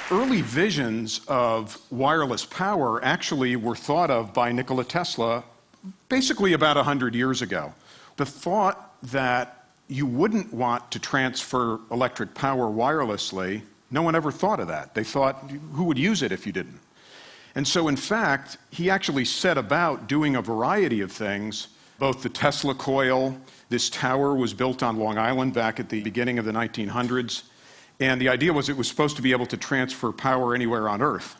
Early visions of wireless power actually were thought of by Nikola Tesla basically about 100 years ago. The thought that you wouldn't want to transfer electric power wirelessly, no one ever thought of that. They thought, who would use it if you didn't? And so, in fact, he actually set about doing a variety of things. Both the Tesla coil, this tower was built on Long Island back at the beginning of the 1900s. And the idea was it was supposed to be able to transfer power anywhere on Earth.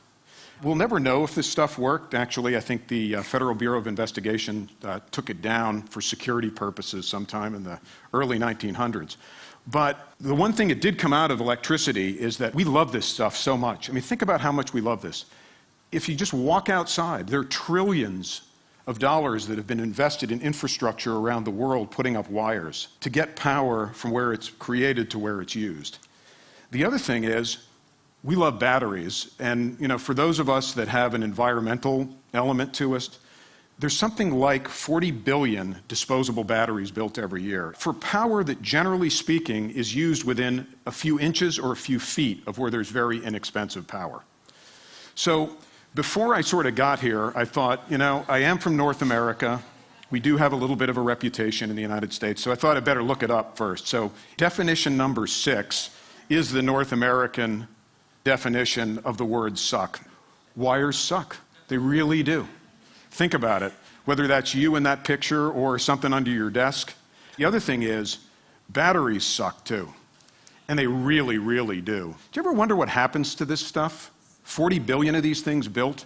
We'll never know if this stuff worked. Actually, I think the Federal Bureau of Investigation took it down for security purposes sometime in the early 1900s. But the one thing that did come out of electricity is that we love this stuff so much. I mean, think about how much we love this. If you just walk outside, there are trillions of dollars that have been invested in infrastructure around the world putting up wires to get power from where it's created to where it's used. The other thing is, we love batteries, and for those of us that have an environmental element to us, there's something like 40 billion disposable batteries built every year for power that, generally speaking, is used within a few inches or a few feet of where there's very inexpensive power. So before I sort of got here, I thought, I am from North America. We do have a little bit of a reputation in the United States, so I thought I'd better look it up first. So definition number 6 is the North American definition of the word suck. Wires suck. They really do. Think about it, whether that's you in that picture or something under your desk. The other thing is, batteries suck too. And they really, really do. Do you ever wonder what happens to this stuff? 40 billion of these things built?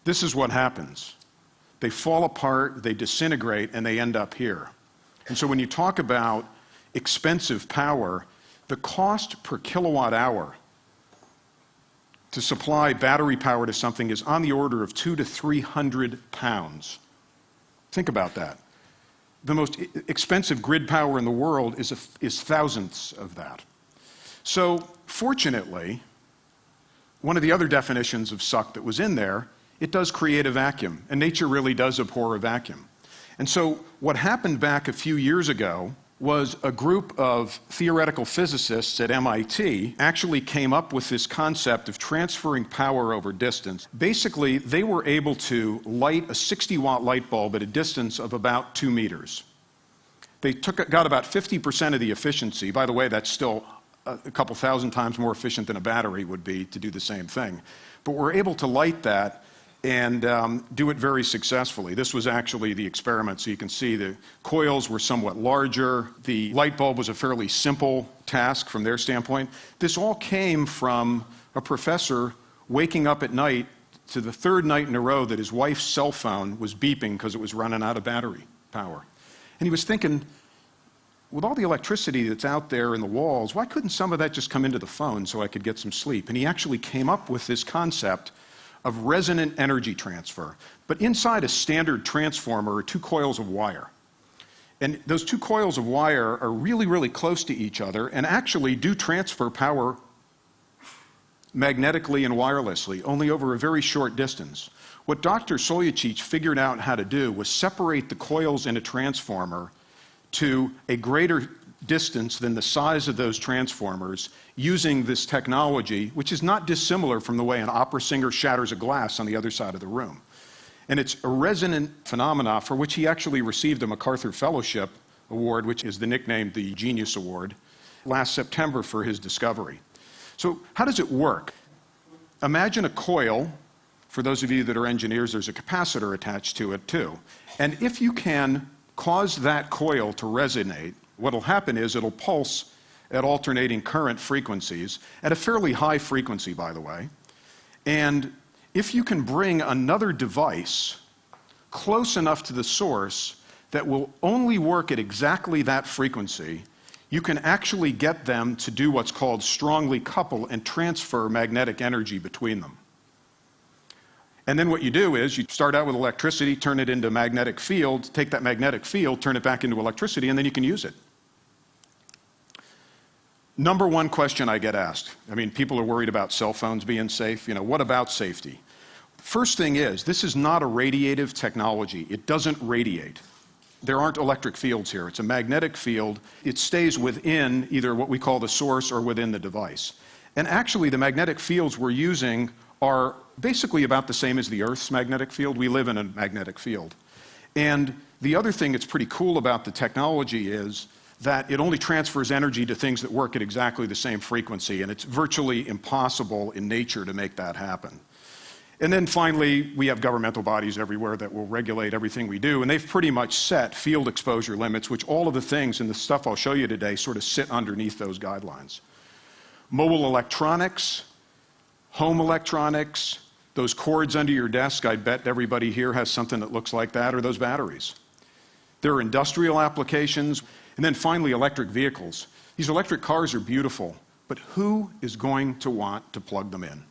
This is what happens. They fall apart, they disintegrate, and they end up here. And so when you talk about expensive power, the cost per kilowatt hour to supply battery power to something is on the order of 200 to 300 pounds. Think about that. The most expensive grid power in the world is thousandths of that. So, fortunately, one of the other definitions of suck that was in there, it does create a vacuum, and nature really does abhor a vacuum. And so, what happened back a few years ago was a group of theoretical physicists at MIT actually came up with this concept of transferring power over distance. Basically, they were able to light a 60-watt light bulb at a distance of about 2 meters. They got about 50% of the efficiency. By the way, that's still a couple thousand times more efficient than a battery would be to do the same thing. But we're able to light that and do it very successfully. This was actually the experiment, so you can see the coils were somewhat larger. The light bulb was a fairly simple task from their standpoint. This all came from a professor waking up at night to the 3rd night in a row that his wife's cell phone was beeping because it was running out of battery power. And he was thinking, with all the electricity that's out there in the walls, why couldn't some of that just come into the phone so I could get some sleep? And he actually came up with this concept of resonant energy transfer. But inside a standard transformer are 2 coils of wire. And those 2 coils of wire are really, really close to each other and actually do transfer power magnetically and wirelessly, only over a very short distance. What Dr. Soyachich figured out how to do was separate the coils in a transformer to a greater distance than the size of those transformers using this technology, which is not dissimilar from the way an opera singer shatters a glass on the other side of the room. And it's a resonant phenomena for which he actually received a MacArthur Fellowship Award, which is the nickname the Genius Award, last September for his discovery. So how does it work? Imagine a coil. For those of you that are engineers, there's a capacitor attached to it too. And if you can cause that coil to resonate, what'll happen is it'll pulse at alternating current frequencies, at a fairly high frequency, by the way. And if you can bring another device close enough to the source that will only work at exactly that frequency, you can actually get them to do what's called strongly couple and transfer magnetic energy between them. And then what you do is you start out with electricity, turn it into a magnetic field, take that magnetic field, turn it back into electricity, and then you can use it. Number one question I get asked, I mean, people are worried about cell phones being safe. What about safety? First thing is, this is not a radiative technology. It doesn't radiate. There aren't electric fields here. It's a magnetic field. It stays within either what we call the source or within the device. And actually, the magnetic fields we're using are basically about the same as the Earth's magnetic field. We live in a magnetic field. And the other thing that's pretty cool about the technology is that it only transfers energy to things that work at exactly the same frequency, and it's virtually impossible in nature to make that happen. And then finally, we have governmental bodies everywhere that will regulate everything we do, and they've pretty much set field exposure limits, which all of the things in the stuff I'll show you today sort of sit underneath those guidelines. Mobile electronics, home electronics, those cords under your desk, I bet everybody here has something that looks like that, or those batteries. There are industrial applications, and then finally electric vehicles. These electric cars are beautiful, but who is going to want to plug them in?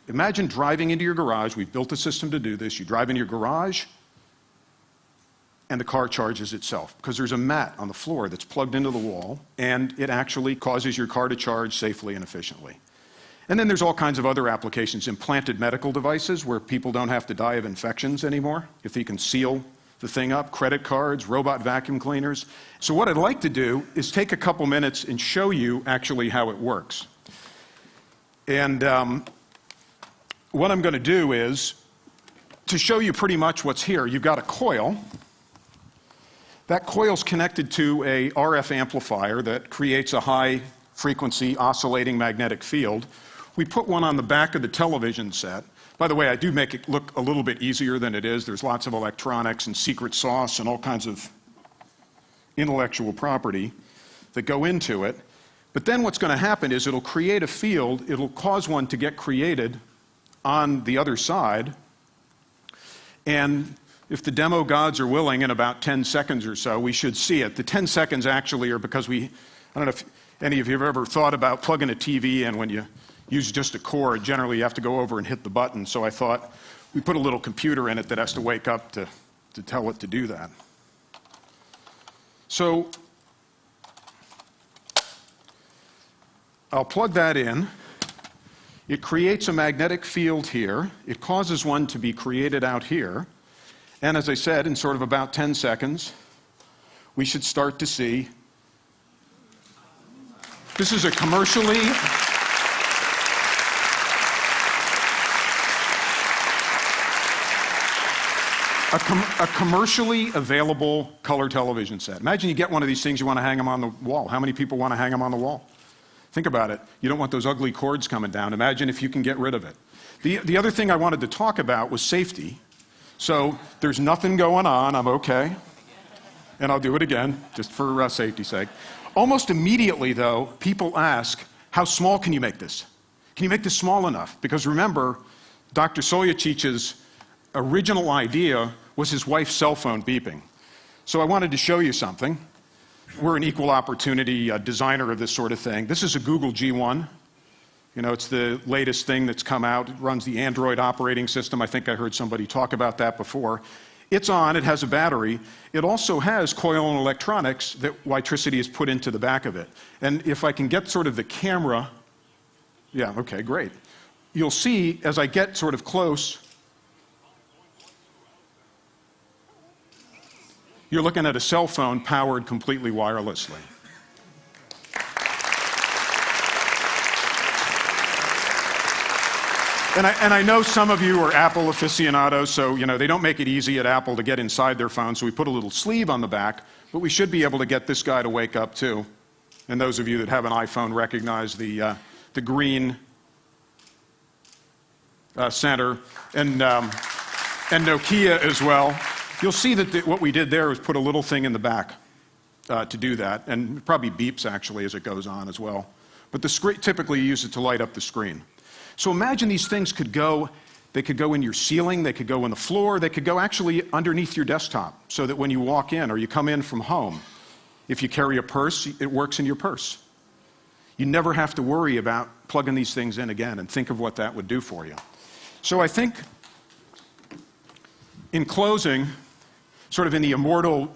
Imagine driving into your garage. We've built a system to do this. You drive into your garage, and the car charges itself because there's a mat on the floor that's plugged into the wall, and it actually causes your car to charge safely and efficiently. And then there's all kinds of other applications, implanted medical devices where people don't have to die of infections anymore if you can seal the thing up, credit cards, robot vacuum cleaners. So what I'd like to do is take a couple minutes and show you actually how it works. And what I'm going to do is to show you pretty much what's here. You've got a coil. That coil's connected to a RF amplifier that creates a high-frequency oscillating magnetic field. We put one on the back of the television set. By the way, I do make it look a little bit easier than it is. There's lots of electronics and secret sauce and all kinds of intellectual property that go into it. But then what's going to happen is it'll create a field. It'll cause one to get created on the other side. And if the demo gods are willing, in about 10 seconds or so, we should see it. The 10 seconds actually are because I don't know if any of you have ever thought about plugging a TV in when you use just a cord. Generally, you have to go over and hit the button. So I thought we put a little computer in it that has to wake up to tell it to do that. So I'll plug that in. It creates a magnetic field here. It causes one to be created out here. And as I said, in sort of about 10 seconds, we should start to see. This is a commercially available color television set. Imagine you get one of these things, you want to hang them on the wall. How many people want to hang them on the wall? Think about it. You don't want those ugly cords coming down. Imagine if you can get rid of it. The other thing I wanted to talk about was safety. So there's nothing going on. I'm okay. And I'll do it again, just for safety's sake. Almost immediately, though, people ask, how small can you make this? Can you make this small enough? Because remember, Dr. Soyachic's original idea was his wife's cell phone beeping. So I wanted to show you something. We're an equal opportunity designer of this sort of thing. This is a Google G1. It's the latest thing that's come out. It runs the Android operating system. I think I heard somebody talk about that before. It's on. It has a battery. It also has coil and electronics that electricity is put into the back of it. And if I can get sort of the camera, yeah, okay, great. You'll see as I get sort of close, you're looking at a cell phone powered completely wirelessly. And I know some of you are Apple aficionados, so they don't make it easy at Apple to get inside their phone, so we put a little sleeve on the back, but we should be able to get this guy to wake up too. And those of you that have an iPhone recognize the green center, and Nokia as well. You'll see that what we did there was put a little thing in the back to do that, and it probably beeps actually as it goes on as well. But the screen, typically you use it to light up the screen. So imagine these things could go in your ceiling, they could go in the floor, they could go actually underneath your desktop, so that when you walk in or you come in from home, if you carry a purse, it works in your purse. You never have to worry about plugging these things in again, and think of what that would do for you. So I think, in closing, sort of in the immortal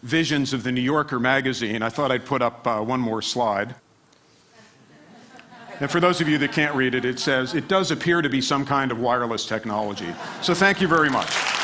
visions of the New Yorker magazine, I thought I'd put up one more slide. And for those of you that can't read it, it says, it does appear to be some kind of wireless technology. So thank you very much.